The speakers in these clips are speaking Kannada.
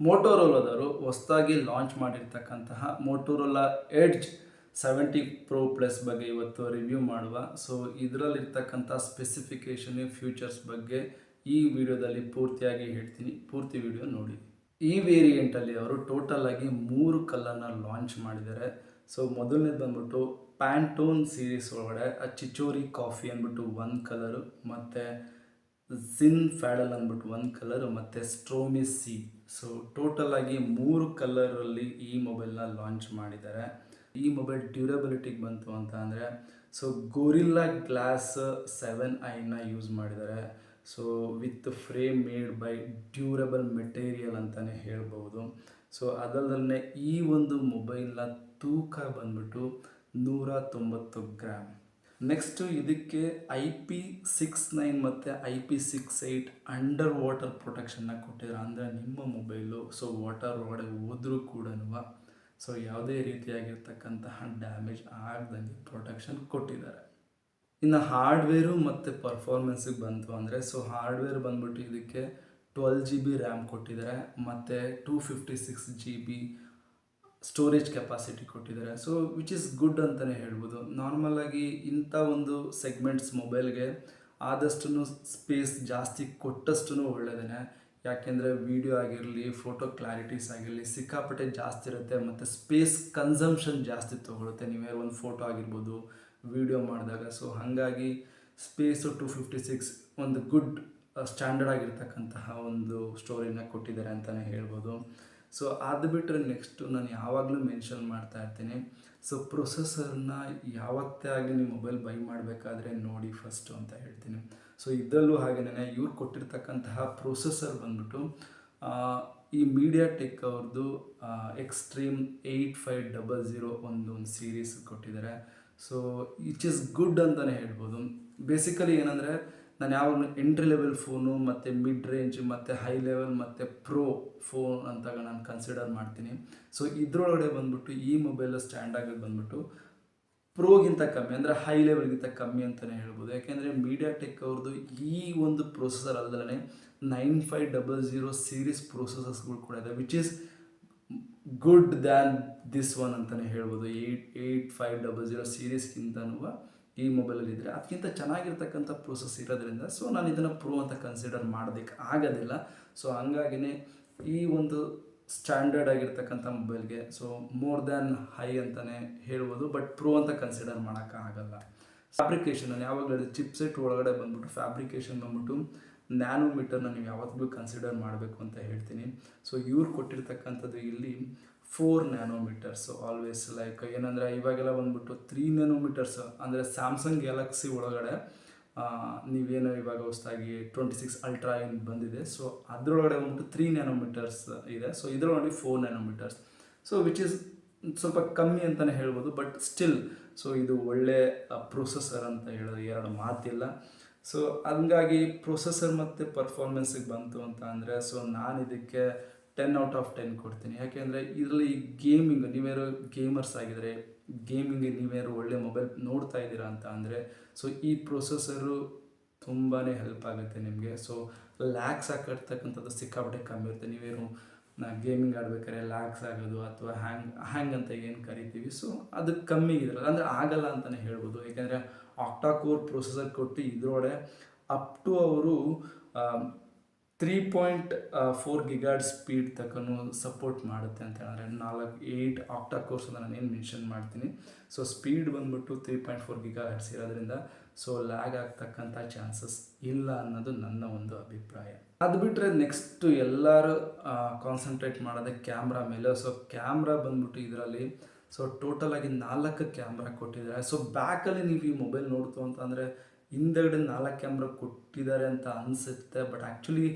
ಮೋಟೋರೋಲಾದವರು ಹೊಸದಾಗಿ ಲಾಂಚ್ ಮಾಡಿರ್ತಕ್ಕಂತಹ ಮೋಟೋರೋಲಾ ಎಡ್ಜ್ 70 ಪ್ರೋ ಪ್ಲಸ್ ಬಗ್ಗೆ ಇವತ್ತು ರಿವ್ಯೂ ಮಾಡುವ. ಸೊ ಇದರಲ್ಲಿರ್ತಕ್ಕಂಥ ಸ್ಪೆಸಿಫಿಕೇಷನ್ ಫ್ಯೂಚರ್ಸ್ ಬಗ್ಗೆ ಈ ವಿಡಿಯೋದಲ್ಲಿ ಪೂರ್ತಿಯಾಗಿ ಹೇಳ್ತೀನಿ, ಪೂರ್ತಿ ವಿಡಿಯೋ ನೋಡಿ. ಈ ವೇರಿಯಂಟಲ್ಲಿ ಅವರು ಟೋಟಲ್ ಆಗಿ 3 ಕಲರ್ನ ಲಾಂಚ್ ಮಾಡಿದ್ದಾರೆ. ಸೊ ಮೊದಲನೇದು ಬಂದ್ಬಿಟ್ಟು ಪ್ಯಾಂಟೋನ್ ಸೀರೀಸ್ ಒಳಗಡೆ ಚಿಚೋರಿ ಕಾಫಿ ಅಂದ್ಬಿಟ್ಟು ಒಂದು ಕಲರು, ಮತ್ತು ಜಿನ್ ಫ್ಯಾಡಲ್ ಅಂದ್ಬಿಟ್ಟು ಒಂದು ಕಲರ್, ಮತ್ತು ಸ್ಟ್ರೋಮಿ ಸಿ. ಸೊ ಟೋಟಲ್ ಆಗಿ 3 ಕಲರಲ್ಲಿ ಈ ಮೊಬೈಲ್ನ ಲಾಂಚ್ ಮಾಡಿದ್ದಾರೆ. ಈ ಮೊಬೈಲ್ ಡ್ಯೂರಬಿಲಿಟಿಗೆ ಬಂತು ಅಂತ ಅಂದರೆ so Gorilla Glass 7i use ಮಾಡಿದ್ದಾರೆ. So with frame made by durable material ಅಂತಲೇ ಹೇಳ್ಬೋದು. ಸೊ ಅದಲ್ಲದೆ ಈ ಒಂದು ಮೊಬೈಲ್ನ ತೂಕ ಬಂದ್ಬಿಟ್ಟು 190 ಗ್ರಾಮ್. ನೆಕ್ಸ್ಟು ಇದಕ್ಕೆ IP69 ಮತ್ತು IP68 ಅಂಡರ್ ವಾಟರ್ ಪ್ರೊಟೆಕ್ಷನ್ನ ಕೊಟ್ಟಿದ್ದಾರೆ. ಅಂದರೆ ನಿಮ್ಮ ಮೊಬೈಲು ಸೊ ವಾಟರ್ ಒಳಗಡೆ ಹೋದ್ರೂ ಕೂಡ ಸೊ ಯಾವುದೇ ರೀತಿಯಾಗಿರ್ತಕ್ಕಂತಹ ಡ್ಯಾಮೇಜ್ ಆಗದಂಗೆ ಪ್ರೊಟೆಕ್ಷನ್ ಕೊಟ್ಟಿದ್ದಾರೆ. ಇನ್ನು ಹಾರ್ಡ್ವೇರು ಮತ್ತು ಪರ್ಫಾರ್ಮೆನ್ಸಿಗೆ ಬಂತು ಅಂದರೆ ಸೊ ಹಾರ್ಡ್ವೇರ್ ಬಂದ್ಬಿಟ್ಟು ಇದಕ್ಕೆ 12GB ರ್ಯಾಮ್ ಕೊಟ್ಟಿದ್ದಾರೆ, ಮತ್ತು 256GB ಸ್ಟೋರೇಜ್ ಕೆಪಾಸಿಟಿ ಕೊಟ್ಟಿದ್ದಾರೆ. ಸೊ ವಿಚ್ ಇಸ್ ಗುಡ್ ಅಂತಲೇ ಹೇಳ್ಬೋದು. ನಾರ್ಮಲಾಗಿ ಇಂಥ ಒಂದು ಸೆಗ್ಮೆಂಟ್ಸ್ ಮೊಬೈಲ್ಗೆ ಆದಷ್ಟು ಸ್ಪೇಸ್ ಜಾಸ್ತಿ ಕೊಟ್ಟಷ್ಟು ಒಳ್ಳೆಯದೇ. ಯಾಕೆಂದರೆ ವಿಡಿಯೋ ಆಗಿರಲಿ, ಫೋಟೋ ಕ್ಲಾರಿಟೀಸ್ ಆಗಿರಲಿ ಸಿಕ್ಕಾಪಟ್ಟೆ ಜಾಸ್ತಿ ಇರುತ್ತೆ, ಮತ್ತು ಸ್ಪೇಸ್ ಕನ್ಸಂಪ್ಷನ್ ಜಾಸ್ತಿ ತೊಗೊಳುತ್ತೆ ನೀವೇ ಒಂದು ಫೋಟೋ ಆಗಿರ್ಬೋದು ವಿಡಿಯೋ ಮಾಡಿದಾಗ. ಸೊ ಹಾಗಾಗಿ ಸ್ಪೇಸು 256 ಒಂದು ಗುಡ್ ಸ್ಟ್ಯಾಂಡರ್ಡ್ ಆಗಿರ್ತಕ್ಕಂತಹ ಒಂದು ಸ್ಟೋರಿನ ಕೊಟ್ಟಿದ್ದಾರೆ ಅಂತಲೇ ಹೇಳ್ಬೋದು. ಸೊ ಅದು ಬಿಟ್ಟರೆ ನೆಕ್ಸ್ಟು ನಾನು ಯಾವಾಗಲೂ ಮೆನ್ಷನ್ ಮಾಡ್ತಾ ಇರ್ತೀನಿ, ಸೊ ಪ್ರೊಸೆಸರ್ನ ಯಾವತ್ತೇ ಆಗಲಿ ನೀವು ಮೊಬೈಲ್ ಬೈ ಮಾಡಬೇಕಾದ್ರೆ ನೋಡಿ ಫಸ್ಟು ಅಂತ ಹೇಳ್ತೀನಿ. ಸೊ ಇದರಲ್ಲೂ ಹಾಗೆಯೇ ಇವ್ರು ಕೊಟ್ಟಿರ್ತಕ್ಕಂತಹ ಪ್ರೊಸೆಸರ್ ಬಂದ್ಬಿಟ್ಟು ಈ ಮೀಡಿಯಾಟೆಕ್ ಅವ್ರದ್ದು ಎಕ್ಸ್ಟ್ರೀಮ್ 8500 ಒಂದು ಸೀರೀಸ್ ಕೊಟ್ಟಿದ್ದಾರೆ. ಸೊ ಇಟ್ ಈಸ್ ಗುಡ್ ಅಂತಲೇ ಹೇಳ್ಬೋದು. ಬೇಸಿಕಲಿ ಏನಂದರೆ ನಾನು ಯಾವಾಗಲೂ ಎಂಟ್ರಿ ಲೆವೆಲ್ ಫೋನು ಮತ್ತು ಮಿಡ್ ರೇಂಜ್ ಮತ್ತು ಹೈ ಲೆವೆಲ್ ಮತ್ತು ಪ್ರೋ ಫೋನ್ ಅಂತಾಗ ನಾನು ಕನ್ಸಿಡರ್ ಮಾಡ್ತೀನಿ. ಸೊ ಇದರೊಳಗಡೆ ಬಂದ್ಬಿಟ್ಟು ಈ ಮೊಬೈಲ್ ಸ್ಟ್ಯಾಂಡ್ ಆಗೋದು ಬಂದ್ಬಿಟ್ಟು ಪ್ರೋಗಿಂತ ಕಮ್ಮಿ, ಅಂದರೆ ಹೈ ಲೆವೆಲ್ಗಿಂತ ಕಮ್ಮಿ ಅಂತಲೇ ಹೇಳ್ಬೋದು. ಯಾಕೆಂದರೆ ಮೀಡಿಯಾಟೆಕ್ ಅವ್ರದ್ದು ಈ ಒಂದು ಪ್ರೊಸೆಸರ್ ಅಲ್ಲದೇ 9500 ಸೀರೀಸ್ ಪ್ರೊಸೆಸರ್ಸ್ಗಳು ಕೂಡ ಇದೆ, which is good than this one ಅಂತಲೇ ಹೇಳ್ಬೋದು. 8500 ಸೀರೀಸ್ಗಿಂತನೂ ಈ ಮೊಬೈಲಲ್ಲಿ ಇದ್ದರೆ ಅದಕ್ಕಿಂತ ಚೆನ್ನಾಗಿರ್ತಕ್ಕಂಥ ಪ್ರೊಸೆಸ್ ಇರೋದ್ರಿಂದ ಸೊ ನಾನು ಇದನ್ನು ಪ್ರೋ ಅಂತ ಕನ್ಸಿಡರ್ ಮಾಡೋದಕ್ಕೆ ಆಗೋದಿಲ್ಲ. ಸೊ ಹಂಗಾಗಿನೇ ಈ ಒಂದು ಸ್ಟ್ಯಾಂಡರ್ಡ್ ಆಗಿರ್ತಕ್ಕಂಥ ಮೊಬೈಲ್ಗೆ ಸೊ ಮೋರ್ ದ್ಯಾನ್ ಹೈ ಅಂತಲೇ ಹೇಳ್ಬೋದು, ಬಟ್ ಪ್ರೋ ಅಂತ ಕನ್ಸಿಡರ್ ಮಾಡೋಕ್ಕಾಗಲ್ಲ. ಫ್ಯಾಬ್ರಿಕೇಷನ್ ನಾನು ಯಾವಾಗಲೂ ಚಿಪ್ಸೆಟ್ ಒಳಗಡೆ ಬಂದ್ಬಿಟ್ಟು ಫ್ಯಾಬ್ರಿಕೇಷನ್ ಬಂದ್ಬಿಟ್ಟು ನ್ಯಾನೋಮೀಟರ್ನ ನೀವು ಯಾವತ್ತೂ ಕನ್ಸಿಡರ್ ಮಾಡಬೇಕು ಅಂತ ಹೇಳ್ತೀನಿ. ಸೊ ಇವ್ರು ಕೊಟ್ಟಿರ್ತಕ್ಕಂಥದ್ದು ಇಲ್ಲಿ 4 ನ್ಯಾನೋಮೀಟರ್ಸ್ ಆಲ್ವೇಸ್. ಲೈಕ್ ಏನಂದರೆ ಇವಾಗೆಲ್ಲ ಬಂದ್ಬಿಟ್ಟು 3 ನ್ಯಾನೋಮೀಟರ್ಸ್, ಅಂದರೆ ಸ್ಯಾಮ್ಸಂಗ್ ಗ್ಯಾಲಕ್ಸಿ ಒಳಗಡೆ ನೀವೇನೋ ಇವಾಗ ಹೊಸದಾಗಿ 26 ಅಲ್ಟ್ರಾ ಏನು ಬಂದಿದೆ, ಸೊ ಅದರೊಳಗಡೆ ಬಂದ್ಬಿಟ್ಟು 3 ನ್ಯಾನೋಮೀಟರ್ಸ್ ಇದೆ. ಸೊ ಇದರೊಳಗಡೆ 4 ನ್ಯಾನೋಮೀಟರ್ಸ್, ಸೊ ವಿಚ್ ಈಸ್ ಸ್ವಲ್ಪ ಕಮ್ಮಿ ಅಂತಲೇ ಹೇಳ್ಬೋದು, ಬಟ್ ಸ್ಟಿಲ್ ಸೊ ಇದು ಒಳ್ಳೆ ಪ್ರೊಸೆಸರ್ ಅಂತ ಹೇಳೋದು ಎರಡು ಮಾತಿಲ್ಲ. ಸೊ ಹಂಗಾಗಿ ಪ್ರೊಸೆಸರ್ ಮತ್ತು ಪರ್ಫಾರ್ಮೆನ್ಸಿಗೆ ಬಂತು ಅಂತ ಅಂದರೆ ಸೊ ನಾನು ಇದಕ್ಕೆ 10 ಔಟ್ ಆಫ್ 10 ಕೊಡ್ತೀನಿ. ಯಾಕೆಂದರೆ ಇದರಲ್ಲಿ ಗೇಮಿಂಗ್ ನೀವೇರೋ ಗೇಮರ್ಸ್ ಆಗಿದರೆ, ಗೇಮಿಂಗ್ ನೀವೇರೋ ಒಳ್ಳೆ ಮೊಬೈಲ್ ನೋಡ್ತಾ ಇದ್ದೀರಾ ಅಂತ ಅಂದರೆ ಸೊ ಈ ಪ್ರೊಸೆಸರು ತುಂಬಾ ಹೆಲ್ಪ್ ಆಗುತ್ತೆ ನಿಮಗೆ. ಸೊ ಲ್ಯಾಗ್ಸ್ ಆಗಿರ್ತಕ್ಕಂಥದ್ದು ಸಿಕ್ಕಾಪಟ್ಟೆ ಕಮ್ಮಿ ಇರುತ್ತೆ. ನೀವೇನು ಗೇಮಿಂಗ್ ಆಡ್ಬೇಕಾದ್ರೆ ಲ್ಯಾಗ್ಸ್ ಆಗೋದು ಅಥವಾ ಹ್ಯಾಂಗ್ ಅಂತ ಏನು ಕರಿತೀವಿ, ಸೊ ಅದು ಕಮ್ಮಿ ಇರಲ್ಲ, ಅಂದರೆ ಆಗಲ್ಲ ಅಂತಲೇ ಹೇಳ್ಬೋದು. ಯಾಕೆಂದರೆ ಆಕ್ಟಾ ಕೋರ್ ಪ್ರೊಸೆಸರ್ ಕೊಟ್ಟು ಇದರೊಳಗೆ ಅಪ್ ಟು ಅವರು 3.4 GHz ಸ್ಪೀಡ್ ತಕ್ಕನು ಸಪೋರ್ಟ್ ಮಾಡುತ್ತೆ ಅಂತ ಹೇಳಿದ್ರೆ 8 ಆಕ್ಟಾ ಕೋರ್ಸ್ ಅಂತ ನಾನು ಏನು ಮೆನ್ಷನ್ ಮಾಡ್ತೀನಿ. ಸೊ ಸ್ಪೀಡ್ ಬಂದ್ಬಿಟ್ಟು 3.4 GHz ಇರೋದ್ರಿಂದ ಸೊ ಲ್ಯಾಗ್ ಆಗ್ತಕ್ಕಂಥ ಚಾನ್ಸಸ್ ಇಲ್ಲ ಅನ್ನೋದು ನನ್ನ ಒಂದು ಅಭಿಪ್ರಾಯ. ಅದು ಬಿಟ್ಟರೆ ನೆಕ್ಸ್ಟು ಎಲ್ಲರೂ ಕಾನ್ಸಂಟ್ರೇಟ್ ಮಾಡೋದೇ ಕ್ಯಾಮ್ರಾ ಮೇಲೆ. ಸೊ ಕ್ಯಾಮ್ರಾ ಬಂದ್ಬಿಟ್ಟು ಇದರಲ್ಲಿ ಸೊ ಟೋಟಲಾಗಿ 4 ಕ್ಯಾಮ್ರಾ ಕೊಟ್ಟಿದ್ದಾರೆ. ಸೊ ಬ್ಯಾಕಲ್ಲಿ ನೀವು ಈ ಮೊಬೈಲ್ ನೋಡ್ತು ಅಂತಂದರೆ ಹಿಂದೆಗಡೆ 4 ಕ್ಯಾಮ್ರಾ ಕೊಟ್ಟಿದ್ದಾರೆ ಅಂತ ಅನಿಸುತ್ತೆ, ಬಟ್ ಆ್ಯಕ್ಚುಲಿ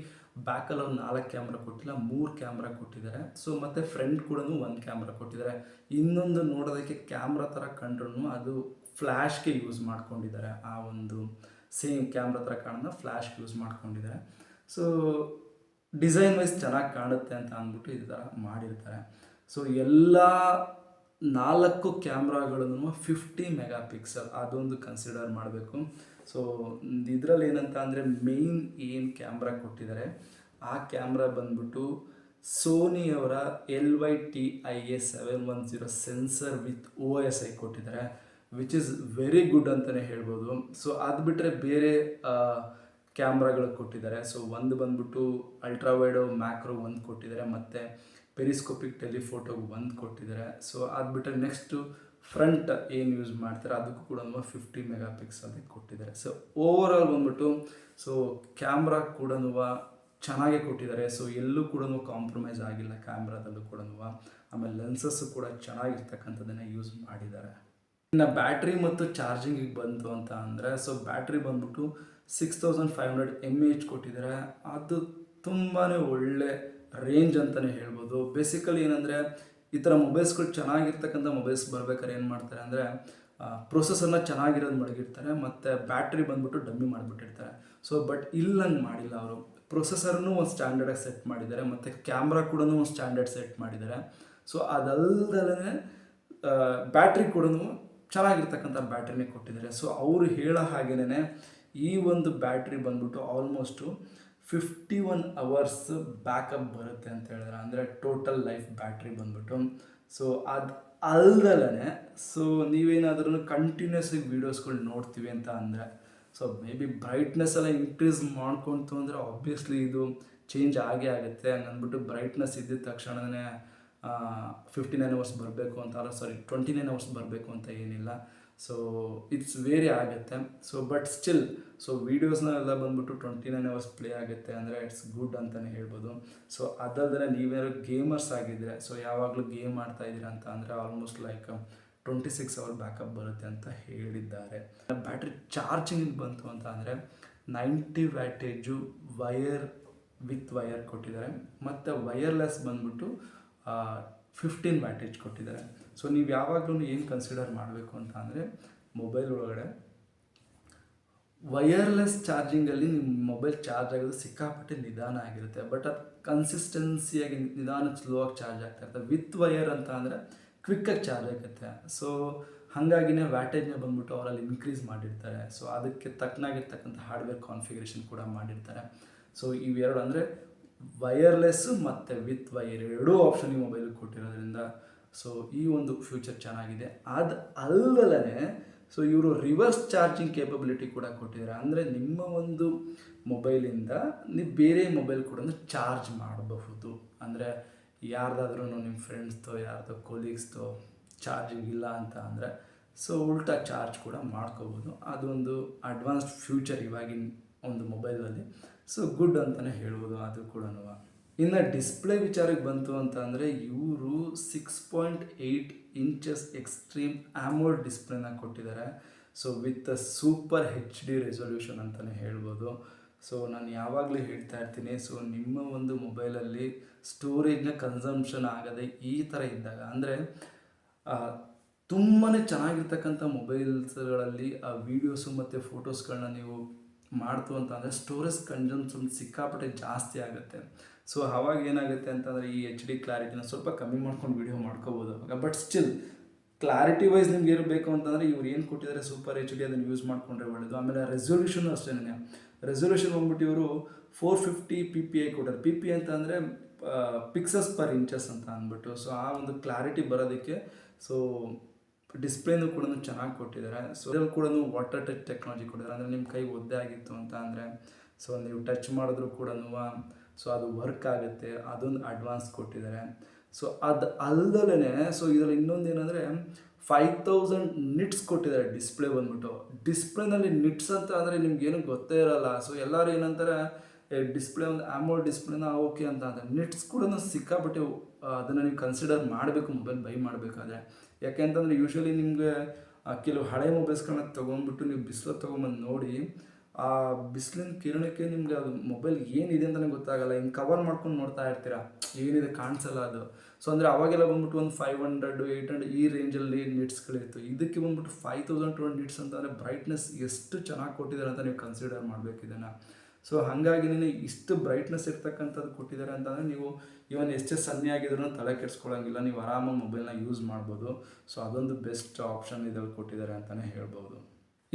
ಬ್ಯಾಕಲ್ಲಿ ಅವ್ರು 4 ಕ್ಯಾಮ್ರಾ ಕೊಟ್ಟಿಲ್ಲ, 3 ಕ್ಯಾಮ್ರಾ ಕೊಟ್ಟಿದ್ದಾರೆ. ಸೊ ಮತ್ತು ಫ್ರಂಟ್ ಕೂಡ 1 ಕ್ಯಾಮ್ರಾ ಕೊಟ್ಟಿದ್ದಾರೆ. ಇನ್ನೊಂದು ನೋಡೋದಕ್ಕೆ ಕ್ಯಾಮ್ರಾ ಥರ ಕಂಡ್ರೂ ಅದು ಫ್ಲ್ಯಾಶ್ಗೆ ಯೂಸ್ ಮಾಡ್ಕೊಂಡಿದ್ದಾರೆ, ಆ ಒಂದು ಸೇಮ್ ಕ್ಯಾಮ್ರಾ ಥರ ಕಾಣೋದನ್ನ ಫ್ಲ್ಯಾಶ್ಗೆ ಯೂಸ್ ಮಾಡ್ಕೊಂಡಿದ್ದಾರೆ. ಸೊ ಡಿಸೈನ್ ವೈಸ್ ಚೆನ್ನಾಗಿ ಕಾಣುತ್ತೆ ಅಂತ ಅಂದ್ಬಿಟ್ಟು ಈ ಥರ ಮಾಡಿರ್ತಾರೆ. ಸೊ ಎಲ್ಲ 4 ಕ್ಯಾಮ್ರಾಗಳನ್ನು 50 ಮೆಗಾ ಪಿಕ್ಸೆಲ್ ಅದೊಂದು ಕನ್ಸಿಡರ್ ಮಾಡಬೇಕು. ಸೊ ಇದರಲ್ಲಿ ಏನಂತ ಅಂದರೆ ಮೇಯ್ನ್ ಏನು ಕ್ಯಾಮ್ರಾ ಕೊಟ್ಟಿದ್ದಾರೆ ಆ ಕ್ಯಾಮ್ರಾ ಬಂದ್ಬಿಟ್ಟು ಸೋನಿಯವರ LYTIA710 ಸೆನ್ಸರ್ ವಿತ್ OSI ಕೊಟ್ಟಿದ್ದಾರೆ, ವಿಚ್ ಇಸ್ ವೆರಿ ಗುಡ್ ಅಂತಲೇ ಹೇಳ್ಬೋದು. ಸೊ ಅದು ಬಿಟ್ಟರೆ ಬೇರೆ ಕ್ಯಾಮ್ರಾಗಳು ಕೊಟ್ಟಿದ್ದಾರೆ. ಸೊ ಒಂದು ಬಂದ್ಬಿಟ್ಟು ಅಲ್ಟ್ರಾವೈಡು ಮ್ಯಾಕ್ರೋ ಒಂದು ಕೊಟ್ಟಿದ್ದಾರೆ, ಮತ್ತು ಪೆರಿಸ್ಕೋಪಿಕ್ ಟೆಲಿಫೋಟೋಗೆ ಒಂದು ಕೊಟ್ಟಿದ್ದಾರೆ. ಸೊ ಅದು ಬಿಟ್ಟರೆ ನೆಕ್ಸ್ಟು ಫ್ರಂಟ್ ಏನು ಯೂಸ್ ಮಾಡ್ತಾರೆ ಅದಕ್ಕೂ ಕೂಡ 50 ಮೆಗಾ ಪಿಕ್ಸಲ್ಗೆ ಕೊಟ್ಟಿದ್ದಾರೆ. ಸೊ ಓವರಾಲ್ ಬಂದ್ಬಿಟ್ಟು ಸೊ ಕ್ಯಾಮ್ರಾ ಕೂಡ ಚೆನ್ನಾಗೇ ಕೊಟ್ಟಿದ್ದಾರೆ. ಸೊ ಎಲ್ಲೂ ಕೂಡ ಕಾಂಪ್ರಮೈಸ್ ಆಗಿಲ್ಲ ಕ್ಯಾಮ್ರಾದಲ್ಲೂ ಕೂಡ. ಆಮೇಲೆ ಲೆನ್ಸಸ್ಸು ಕೂಡ ಚೆನ್ನಾಗಿರ್ತಕ್ಕಂಥದ್ದನ್ನು ಯೂಸ್ ಮಾಡಿದ್ದಾರೆ. ಇನ್ನು ಬ್ಯಾಟ್ರಿ ಮತ್ತು ಚಾರ್ಜಿಂಗಿಗೆ ಬಂತು ಅಂತ ಅಂದರೆ, ಸೊ ಬ್ಯಾಟ್ರಿ ಬಂದ್ಬಿಟ್ಟು 6500 mAh ಕೊಟ್ಟಿದ್ದಾರೆ. ಅದು ತುಂಬಾ ಒಳ್ಳೆ ರೇಂಜ್ ಅಂತಲೇ ಹೇಳ್ಬೋದು. ಬೇಸಿಕಲಿ ಏನಂದರೆ ಈ ಥರ ಮೊಬೈಲ್ಸ್ಗಳು ಚೆನ್ನಾಗಿರ್ತಕ್ಕಂಥ ಮೊಬೈಲ್ಸ್ ಬರ್ಬೇಕಾದ್ರೆ ಏನು ಮಾಡ್ತಾರೆ ಅಂದರೆ ಪ್ರೊಸೆಸರ್ನ ಚೆನ್ನಾಗಿರೋದು ಮಡಗಿರ್ತಾರೆ, ಮತ್ತು ಬ್ಯಾಟ್ರಿ ಬಂದ್ಬಿಟ್ಟು ಡಮ್ಮಿ ಮಾಡಿಬಿಟ್ಟಿರ್ತಾರೆ. ಸೊ ಬಟ್ ಇಲ್ಲಂಗೆ ಮಾಡಿಲ್ಲ ಅವರು. ಪ್ರೊಸೆಸರ್ನೂ ಒಂದು ಸ್ಟ್ಯಾಂಡರ್ಡಾಗಿ ಸೆಟ್ ಮಾಡಿದ್ದಾರೆ, ಮತ್ತು ಕ್ಯಾಮ್ರಾ ಕೂಡ ಒಂದು ಸ್ಟ್ಯಾಂಡರ್ಡ್ ಸೆಟ್ ಮಾಡಿದ್ದಾರೆ. ಸೊ ಅದಲ್ಲದೇ ಬ್ಯಾಟ್ರಿ ಕೂಡ ಚೆನ್ನಾಗಿರ್ತಕ್ಕಂಥ ಬ್ಯಾಟ್ರಿನೇ ಕೊಟ್ಟಿದ್ದಾರೆ. ಸೊ ಅವರು ಹೇಳೋ ಹಾಗೇನೆ ಈ ಒಂದು ಬ್ಯಾಟ್ರಿ ಬಂದ್ಬಿಟ್ಟು ಆಲ್ಮೋಸ್ಟು 51 hours ಬ್ಯಾಕಪ್ ಬರುತ್ತೆ ಅಂತ ಹೇಳಿದ್ರೆ, ಅಂದರೆ ಟೋಟಲ್ ಲೈಫ್ ಬ್ಯಾಟ್ರಿ ಬಂದ್ಬಿಟ್ಟು. ಸೊ ಅದು ಅಲ್ದಲೇ ಸೊ ನೀವೇನಾದ್ರೂ ಕಂಟಿನ್ಯೂಸ್ ವೀಡಿಯೋಸ್ಗಳು ನೋಡ್ತೀವಿ ಅಂತ ಅಂದರೆ, ಸೊ ಮೇ ಬಿ ಬ್ರೈಟ್ನೆಸ್ ಎಲ್ಲ ಇನ್ಕ್ರೀಸ್ ಮಾಡ್ಕೊತು ಅಂದರೆ ಆಬ್ವಿಯಸ್ಲಿ ಇದು ಚೇಂಜ್ ಆಗೇ ಆಗುತ್ತೆ. ಹಂಗಂದ್ಬಿಟ್ಟು ಬ್ರೈಟ್ನೆಸ್ ಇದ್ದಿದ ತಕ್ಷಣವೇ 59 hours ಬರಬೇಕು ಅಂತ, ಅಲ್ಲ 29 hours ಬರಬೇಕು ಅಂತ ಏನಿಲ್ಲ. ಸೊ ಇಟ್ಸ್ ವೇರಿ ಆಗುತ್ತೆ. ಸೊ ಬಟ್ ಸ್ಟಿಲ್ ಸೊ ವೀಡಿಯೋಸ್ನೆಲ್ಲ ಬಂದ್ಬಿಟ್ಟು 29 hours ಪ್ಲೇ ಆಗುತ್ತೆ ಅಂದರೆ ಇಟ್ಸ್ ಗುಡ್ ಅಂತಲೇ ಹೇಳ್ಬೋದು. ಸೊ ಅದಲ್ಲದೆ ನೀವೇನಾದ್ರು ಗೇಮರ್ಸ್ ಆಗಿದ್ದರೆ, ಸೊ ಯಾವಾಗಲೂ ಗೇಮ್ ಮಾಡ್ತಾ ಇದ್ದೀರಾ ಅಂತ ಅಂದರೆ ಆಲ್ಮೋಸ್ಟ್ ಲೈಕ್ 26 hours ಬ್ಯಾಕಪ್ ಬರುತ್ತೆ ಅಂತ ಹೇಳಿದ್ದಾರೆ. ಬ್ಯಾಟ್ರಿ ಚಾರ್ಜಿಂಗ್ ಬಂತು ಅಂತ ಅಂದರೆ 90 ವ್ಯಾಟೇಜು ವಿತ್ ವಯರ್ ಕೊಟ್ಟಿದ್ದಾರೆ, ಮತ್ತು ವಯರ್ಲೆಸ್ ಬಂದ್ಬಿಟ್ಟು 15 ವ್ಯಾಟೇಜ್ ಕೊಟ್ಟಿದ್ದಾರೆ. ಸೊ ನೀವು ಯಾವಾಗಲೂ ಏನು ಕನ್ಸಿಡರ್ ಮಾಡಬೇಕು ಅಂತ ಅಂದರೆ, ಮೊಬೈಲ್ ಒಳಗಡೆ ವಯರ್ಲೆಸ್ ಚಾರ್ಜಿಂಗಲ್ಲಿ ನಿಮ್ಮ ಮೊಬೈಲ್ ಚಾರ್ಜ್ ಆಗೋದು ಸಿಕ್ಕಾಪಟ್ಟೆ ನಿಧಾನ ಆಗಿರುತ್ತೆ, ಬಟ್ ಅದು ಕನ್ಸಿಸ್ಟೆನ್ಸಿಯಾಗಿ ನಿಧಾನ ಸ್ಲೋ ಆಗಿ ಚಾರ್ಜ್ ಆಗ್ತಾ ಇರುತ್ತೆ. ವಿತ್ ವಯರ್ ಅಂತ ಅಂದರೆ ಕ್ವಿಕ್ಕಾಗಿ ಚಾರ್ಜ್ ಆಗುತ್ತೆ. ಸೊ ಹಾಗಾಗಿನೇ ವ್ಯಾಟೇಜ್ನ ಬಂದ್ಬಿಟ್ಟು ಅವರಲ್ಲಿ ಇನ್ಕ್ರೀಸ್ ಮಾಡಿರ್ತಾರೆ. ಸೊ ಅದಕ್ಕೆ ತಕ್ಕನಾಗಿರ್ತಕ್ಕಂಥ ಹಾರ್ಡ್ವೇರ್ ಕಾನ್ಫಿಗರೇಷನ್ ಕೂಡ ಮಾಡಿರ್ತಾರೆ. ಸೊ ಇವೆರಡು ಅಂದರೆ ವಯರ್ಲೆಸ್ಸು ಮತ್ತು ವಿತ್ ವಯರ್ ಎರಡೂ ಆಪ್ಷನ್ ಈ ಮೊಬೈಲಿಗೆ ಕೊಟ್ಟಿರೋದ್ರಿಂದ ಸೊ ಈ ಒಂದು ಫ್ಯೂಚರ್ ಚೆನ್ನಾಗಿದೆ. ಅದು ಅಲ್ಲದೇ ಸೊ ಇವರು ರಿವರ್ಸ್ ಚಾರ್ಜಿಂಗ್ ಕೇಪಬಿಲಿಟಿ ಕೂಡ ಕೊಟ್ಟಿದ್ದಾರೆ. ಅಂದರೆ ನಿಮ್ಮ ಒಂದು ಮೊಬೈಲಿಂದ ನೀವು ಬೇರೆ ಮೊಬೈಲ್ ಕೂಡ ಚಾರ್ಜ್ ಮಾಡಬಹುದು. ಅಂದರೆ ಯಾರ್ದಾದ್ರೂ ನಿಮ್ಮ ಫ್ರೆಂಡ್ಸ್ದೋ ಯಾರ್ದೋ ಕೊಲೀಗ್ಸ್ದೋ ಚಾರ್ಜಿಂಗ್ ಇಲ್ಲ ಅಂತ ಅಂದರೆ ಸೊ ಉಲ್ಟಾ ಚಾರ್ಜ್ ಕೂಡ ಮಾಡ್ಕೋಬೋದು. ಅದೊಂದು ಅಡ್ವಾನ್ಸ್ಡ್ ಫ್ಯೂಚರ್ ಇವಾಗಿನ ಒಂದು ಮೊಬೈಲಲ್ಲಿ. ಸೊ ಗುಡ್ ಅಂತಲೇ ಹೇಳ್ಬೋದು ಅದು ಕೂಡ. ಇನ್ನು ಡಿಸ್ಪ್ಲೇ ವಿಚಾರಕ್ಕೆ ಬಂತು ಅಂತ ಅಂದರೆ, ಇವರು 6.8 inches ಎಕ್ಸ್ಟ್ರೀಮ್ ಆಮೋಲ್ಡ್ ಡಿಸ್ಪ್ಲೇನ ಕೊಟ್ಟಿದ್ದಾರೆ. So with super HD resolution ಅಂತಲೇ ಹೇಳ್ಬೋದು. ಸೊ ನಾನು ಯಾವಾಗಲೂ ಹೇಳ್ತಾ ಇರ್ತೀನಿ, ಸೊ ನಿಮ್ಮ ಒಂದು ಮೊಬೈಲಲ್ಲಿ ಸ್ಟೋರೇಜ್ನ ಕನ್ಸಂಪ್ಷನ್ ಆಗದೆ ಈ ಥರ ಇದ್ದಾಗ, ಅಂದರೆ ತುಂಬಾ ಚೆನ್ನಾಗಿರ್ತಕ್ಕಂಥ ಮೊಬೈಲ್ಸ್ಗಳಲ್ಲಿ ಆ ವೀಡಿಯೋಸು ಮತ್ತು ಫೋಟೋಸ್ಗಳನ್ನ ನೀವು ಮಾಡ್ತು ಅಂತ ಅಂದರೆ ಸ್ಟೋರೇಜ್ ಕನ್ಸಂಪ್ಷನ್ ಸಿಕ್ಕಾಪಟ್ಟೆ ಜಾಸ್ತಿ ಆಗುತ್ತೆ. ಸೊ ಅವಾಗ ಏನಾಗುತ್ತೆ ಅಂತಂದರೆ ಈ HD ಕ್ಲಾರಿಟಿನ ಸ್ವಲ್ಪ ಕಮ್ಮಿ ಮಾಡ್ಕೊಂಡು ವೀಡಿಯೋ ಮಾಡ್ಕೋಬೋದು ಅವಾಗ. ಬಟ್ ಸ್ಟಿಲ್ ಕ್ಲಾರಿಟಿ ವೈಸ್ ನಿಮ್ಗೆ ಇರಬೇಕು ಅಂತಂದರೆ ಇವ್ರು ಏನು ಕೊಟ್ಟಿದ್ದಾರೆ ಸೂಪರ್ HD, ಅದನ್ನು ಯೂಸ್ ಮಾಡಿಕೊಂಡ್ರೆ ಒಳ್ಳೆಯದು. ಆಮೇಲೆ ರೆಸೊಲ್ಯೂಷನ್ ಅಷ್ಟೇ, ರೆಸೊಲ್ಯೂಷನ್ ಬಂದ್ಬಿಟ್ಟು ಇವರು 450 PPI ಕೊಟ್ಟಾರೆ. PPI ಅಂತ ಅಂದರೆ ಪಿಕ್ಸಲ್ಸ್ ಪರ್ ಇಂಚಸ್ ಅಂತ ಅಂದ್ಬಿಟ್ಟು. ಸೊ ಆ ಒಂದು ಕ್ಲಾರಿಟಿ ಬರೋದಕ್ಕೆ ಸೊ ಡಿಸ್ಪ್ಲೇನೂ ಕೂಡ ಚೆನ್ನಾಗಿ ಕೊಟ್ಟಿದ್ದಾರೆ. ಸೊ ಇದರಲ್ಲಿ ಕೂಡ ವಾಟರ್ ಟಚ್ ಟೆಕ್ನಾಲಜಿ ಕೊಟ್ಟಿದ್ದಾರೆ. ಅಂದರೆ ನಿಮ್ಮ ಕೈ ಒದ್ದೆ ಆಗಿತ್ತು ಅಂತ ಅಂದರೆ ಸೊ ನೀವು ಟಚ್ ಮಾಡಿದ್ರೂ ಕೂಡ ಸೊ ಅದು ವರ್ಕ್ ಆಗುತ್ತೆ, ಅದೊಂದು ಅಡ್ವಾನ್ಸ್ ಕೊಟ್ಟಿದ್ದಾರೆ. ಸೊ ಅದು ಅಲ್ಲದೇ ಸೊ ಇದರಲ್ಲಿ ಇನ್ನೊಂದು ಏನಂದರೆ 5000 ನಿಟ್ಸ್ ಕೊಟ್ಟಿದ್ದಾರೆ ಡಿಸ್ಪ್ಲೇ ಬಂದ್ಬಿಟ್ಟು. ಡಿಸ್ಪ್ಲೇನಲ್ಲಿ ನಿಟ್ಸ್ ಅಂತ ಅಂದರೆ ನಿಮ್ಗೇನು ಗೊತ್ತೇ ಇರೋಲ್ಲ. ಸೊ ಎಲ್ಲರೂ ಏನಂತಾರೆ ಡಿಸ್ಪ್ಲೇ ಒಂದು ಆಮೋಲ್ಡ್ ಡಿಸ್ಪ್ಲೇನ ಓಕೆ ಅಂತ ಅಂತಾರೆ. ನಿಟ್ಸ್ ಕೂಡ ಸಿಕ್ಕಾಪಟ್ಟೆ ಅದನ್ನು ನೀವು ಕನ್ಸಿಡರ್ ಮಾಡಬೇಕು ಮೊಬೈಲ್ ಬೈ ಮಾಡಬೇಕಾದ್ರೆ. ಯಾಕೆ ಅಂತಂದರೆ ಯೂಶ್ವಲಿ ನಿಮಗೆ ಕೆಲವು ಹಳೆ ಮೊಬೈಲ್ಸ್ಗಳನ್ನ ತೊಗೊಂಡ್ಬಿಟ್ಟು ನೀವು ಬಿಸಿಲು ತೊಗೊಂಬಂದು ನೋಡಿ, ಆ ಬಿಸಿಲಿನ ಕಿರಣಕ್ಕೆ ನಿಮಗೆ ಅದು ಮೊಬೈಲ್ ಏನಿದೆ ಅಂತಲೇ ಗೊತ್ತಾಗಲ್ಲ. ಹಿಂಗೆ ಕವರ್ ಮಾಡ್ಕೊಂಡು ನೋಡ್ತಾ ಇರ್ತೀರಾ, ಏನಿದೆ ಕಾಣಿಸಲ್ಲ ಅದು. ಸೊ ಅಂದರೆ ಅವಾಗೆಲ್ಲ ಬಂದ್ಬಿಟ್ಟು ಒಂದು 500 800 ಈ ರೇಂಜಲ್ಲಿ ನಿಟ್ಸ್ಗಳಿತ್ತು. ಇದಕ್ಕೆ ಬಂದ್ಬಿಟ್ಟು 5200 ನಿಟ್ಸ್ ಅಂತಂದರೆ ಬ್ರೈಟ್ನೆಸ್ ಎಷ್ಟು ಚೆನ್ನಾಗಿ ಕೊಟ್ಟಿದ್ದಾರೆ ಅಂತ ನೀವು ಕನ್ಸಿಡರ್ ಮಾಡಬೇಕು ಇದನ್ನು. ಸೊ ಹಾಗಾಗಿನೇ ಇಷ್ಟು ಬ್ರೈಟ್ನೆಸ್ ಇರ್ತಕ್ಕಂಥದ್ದು ಕೊಟ್ಟಿದ್ದಾರೆ ಅಂತಂದರೆ ನೀವು ಇವನ್ ಎಷ್ಟೇ ಸನ್ನೆ ಆಗಿದ್ರೂ ತಲೆ ಕೆಡಿಸ್ಕೊಳ್ಳೋಂಗಿಲ್ಲ, ನೀವು ಆರಾಮಾಗಿ ಮೊಬೈಲ್ನ ಯೂಸ್ ಮಾಡ್ಬೋದು. ಸೊ ಅದೊಂದು ಬೆಸ್ಟ್ ಆಪ್ಷನ್ ಇದರಲ್ಲಿ ಕೊಟ್ಟಿದ್ದಾರೆ ಅಂತಲೇ ಹೇಳ್ಬೋದು.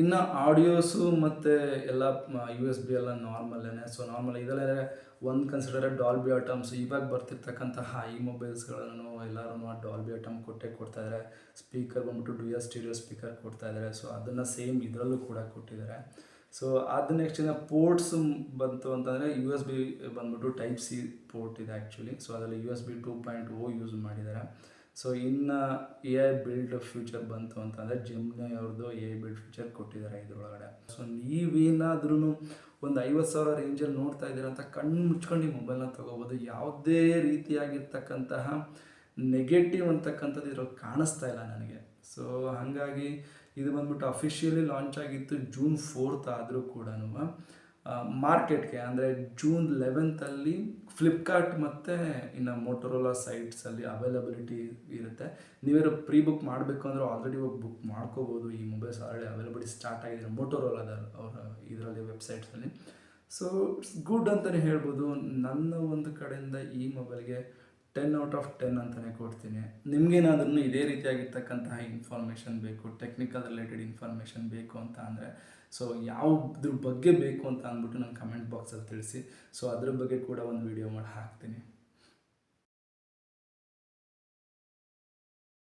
ಇನ್ನು ಆಡಿಯೋಸು ಮತ್ತು ಎಲ್ಲ ಯು ಎಸ್ ಬಿ ಎಲ್ಲ ನಾರ್ಮಲ್ಲೇ. ಸೊ ನಾರ್ಮಲ್ ಇದರಲ್ಲೇ ಒಂದು ಕನ್ಸಿಡರ್ ಡಾಲ್ಬಿ ಆಟಮ್ಸ್ ಇವಾಗ ಬರ್ತಿರ್ತಕ್ಕಂತಹ ಈ ಮೊಬೈಲ್ಸ್ಗಳನ್ನು ಎಲ್ಲರೂ ಡಾಲ್ಬಿ ಆಟಮ್ ಕೊಡ್ತಾಯಿದ್ದಾರೆ. ಸ್ಪೀಕರ್ ಬಂದ್ಬಿಟ್ಟು ಡ್ಯುಯಲ್ ಸ್ಟೀರಿಯೋ ಸ್ಪೀಕರ್ ಕೊಡ್ತಾಯಿದ್ದಾರೆ. ಸೊ ಅದನ್ನು ಸೇಮ್ ಇದರಲ್ಲೂ ಕೂಡ ಕೊಟ್ಟಿದ್ದಾರೆ. ಸೊ ಅದು ನೆಕ್ಸ್ಟ್ ಇನ್ನು ಪೋರ್ಟ್ಸ್ ಬಂತು ಅಂತಂದರೆ ಯು ಎಸ್ ಬಿ ಬಂದ್ಬಿಟ್ಟು ಟೈಪ್ ಸಿ ಪೋರ್ಟ್ ಇದೆ ಆ್ಯಕ್ಚುಲಿ. ಸೊ ಅದರಲ್ಲಿ USB 2.0 ಯೂಸ್ ಮಾಡಿದ್ದಾರೆ. ಸೊ ಇನ್ನು AI ಬಿಲ್ಡ್ ಫ್ಯೂಚರ್ ಬಂತು ಅಂತಂದರೆ ಜೆಮಿನಿ ಅವ್ರದ್ದು AI ಬಿಲ್ಡ್ ಫ್ಯೂಚರ್ ಕೊಟ್ಟಿದ್ದಾರೆ ಇದರೊಳಗಡೆ. ಸೊ ನೀವೇನಾದ್ರೂ ಒಂದು 50,000 ರೇಂಜಲ್ಲಿ ನೋಡ್ತಾ ಇದ್ದೀರ ಅಂತ ಕಣ್ಣು ಮುಚ್ಕೊಂಡು ಈ ಮೊಬೈಲ್ನ ತೊಗೋಬೋದು. ಯಾವುದೇ ರೀತಿಯಾಗಿರ್ತಕ್ಕಂತಹ ನೆಗೆಟಿವ್ ಅಂತಕ್ಕಂಥದ್ದು ಇದ್ರಲ್ಲಿ ಕಾಣಿಸ್ತಾ ಇಲ್ಲ ನನಗೆ. ಸೊ ಹಾಗಾಗಿ ಇದು ಬಂದ್ಬಿಟ್ಟು ಅಫಿಷಿಯಲಿ ಲಾಂಚ್ ಆಗಿತ್ತು June 4th ಆದರೂ ಕೂಡ ಮಾರ್ಕೆಟ್ಗೆ ಅಂದರೆ June 11th ಫ್ಲಿಪ್ಕಾರ್ಟ್ ಮತ್ತು ಇನ್ನು ಮೋಟೋರೋಲಾ ಸೈಟ್ಸಲ್ಲಿ ಅವೈಲಬಿಲಿಟಿ ಇರುತ್ತೆ. ನೀವೇನು ಪ್ರೀ ಬುಕ್ ಮಾಡಬೇಕು ಅಂದರೆ ಆಲ್ರೆಡಿ ಹೋಗಿ ಬುಕ್ ಮಾಡ್ಕೋಬೋದು. ಈ ಮೊಬೈಲ್ಸ್ ಆಲ್ರೆಡಿ ಅವೈಲಬಿಲಿಟಿ ಸ್ಟಾರ್ಟ್ ಆಗಿದೆ ಮೋಟೋರೋಲಾದ ಅವರ ಇದರಲ್ಲಿ ವೆಬ್ಸೈಟ್ಸಲ್ಲಿ. ಸೊ ಇಟ್ಸ್ ಗುಡ್ ಅಂತಲೇ ಹೇಳ್ಬೋದು. ನನ್ನ ಒಂದು ಕಡೆಯಿಂದ ಈ ಮೊಬೈಲ್ಗೆ 10 out of 10 ಅಂತಲೇ ಕೊಡ್ತೀನಿ. ನಿಮಗೇನಾದ್ರೂ ಇದೇ ರೀತಿಯಾಗಿರ್ತಕ್ಕಂತಹ ಇನ್ಫಾರ್ಮೇಷನ್ ಬೇಕು, ಟೆಕ್ನಿಕಲ್ ರಿಲೇಟೆಡ್ ಇನ್ಫಾರ್ಮೇಷನ್ ಬೇಕು ಅಂತ ಅಂದರೆ ಸೊ ಯಾವುದ್ರ ಬಗ್ಗೆ ಬೇಕು ಅಂತ ಅಂದ್ಬಿಟ್ಟು ನನ್ನ ಕಮೆಂಟ್ ಬಾಕ್ಸಲ್ಲಿ ತಿಳಿಸಿ. ಸೊ ಅದ್ರ ಬಗ್ಗೆ ಕೂಡ ಒಂದು ವಿಡಿಯೋ ಮಾಡಿ ಹಾಕ್ತೀನಿ.